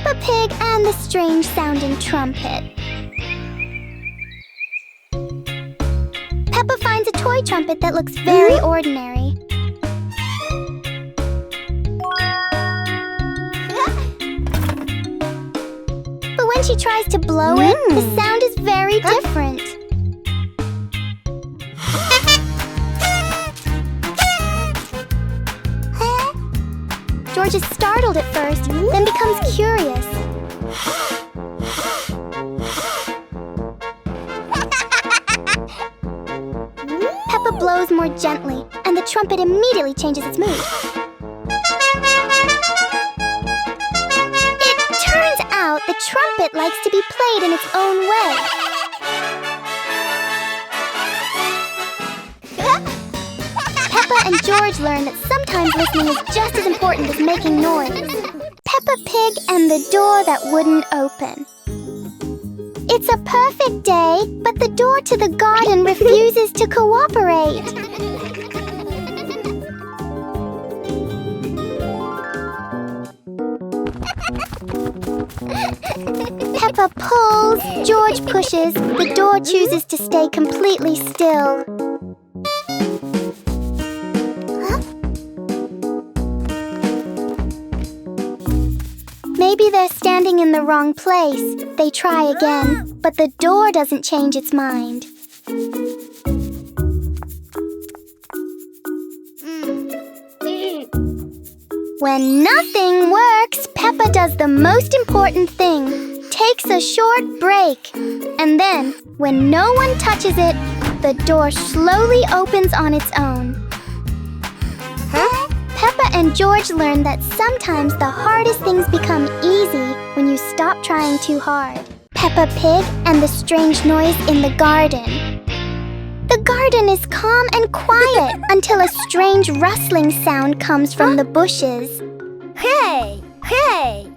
Peppa Pig and the strange-sounding trumpet. Peppa finds a toy trumpet that looks very ordinary. But when she tries to blow it, the sound is very different. George is startled at first, then becomes curious. Peppa blows more gently, and the trumpet immediately changes its mood. It turns out the trumpet likes to be played in its own way. Peppa and George learn that sometimes listening is just as important as making noise. Peppa Pig and the door that wouldn't open. It's a perfect day, but the door to the garden refuses to cooperate. Peppa pulls, George pushes, the door chooses to stay completely still. Maybe they're standing in the wrong place. They try again, but the door doesn't change its mind. When nothing works, Peppa does the most important thing, takes a short break. And then, when no one touches it, the door slowly opens on its own. Peppa and George learn that sometimes the hardest things become easy when you stop trying too hard. Peppa Pig and the strange noise in the garden. The garden is calm and quiet until a strange rustling sound comes from the bushes. Hey! Hey!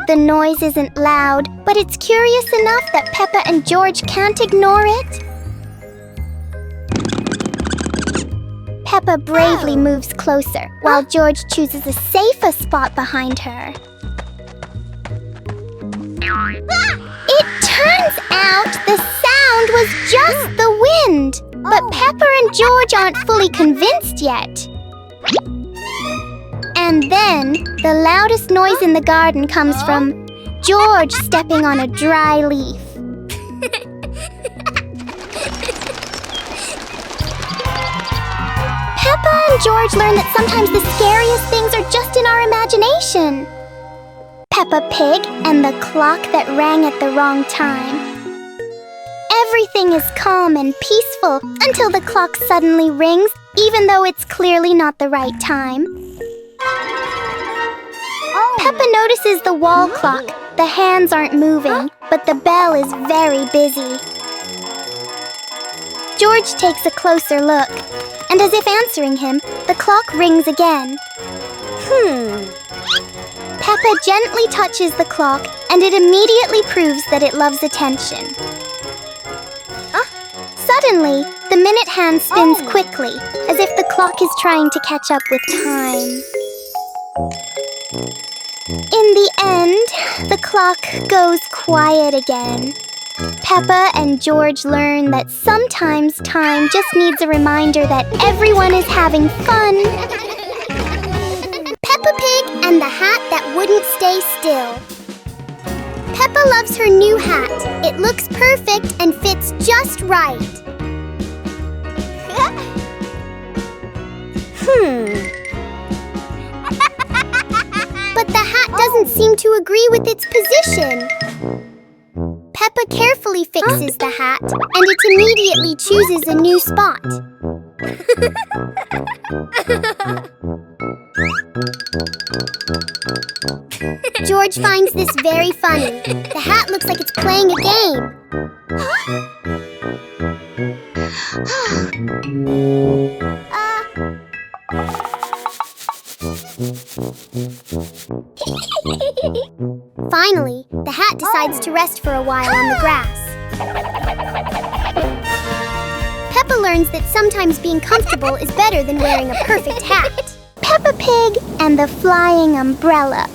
The noise isn't loud, but it's curious enough that Peppa and George can't ignore it. Peppa bravely moves closer, while George chooses a safer spot behind her. It turns out the sound was just the wind, but Peppa and George aren't fully convinced yet. And then, the loudest noise in the garden comes from George stepping on a dry leaf. Peppa and George learn that sometimes the scariest things are just in our imagination. Peppa Pig and the clock that rang at the wrong time. Everything is calm and peaceful until the clock suddenly rings, even though it's clearly not the right time. Peppa notices the wall clock. The hands aren't moving, but the bell is very busy. George takes a closer look, and as if answering him, the clock rings again. Peppa gently touches the clock, and it immediately proves that it loves attention. Suddenly, the minute hand spins quickly, as if the clock is trying to catch up with time. In the end, the clock goes quiet again. Peppa and George learn that sometimes time just needs a reminder that everyone is having fun. Peppa Pig and the hat that wouldn't stay still. Peppa loves her new hat. It looks perfect and fits just right. But the hat doesn't seem to agree with its position. Peppa carefully fixes the hat, and it immediately chooses a new spot. George finds this very funny. The hat looks like it's playing a game. Finally, the hat decides to rest for a while on the grass. Peppa learns that sometimes being comfortable is better than wearing a perfect hat. Peppa Pig and the flying umbrella.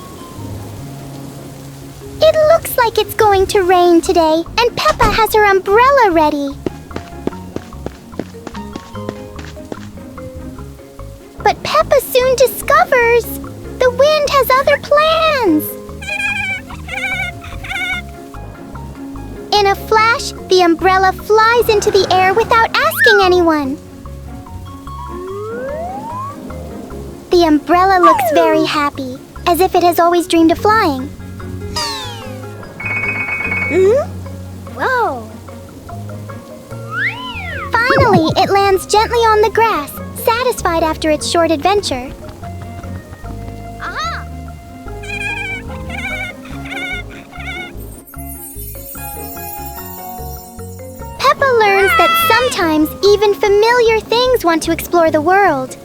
It looks like it's going to rain today, and Peppa has her umbrella ready. But Peppa soon discovers the wind has other plans. In a flash, the umbrella flies into the air without asking anyone. The umbrella looks very happy, as if it has always dreamed of flying. Whoa! Finally, it lands gently on the grass, satisfied after its short adventure. Aha! Peppa learns that sometimes even familiar things want to explore the world.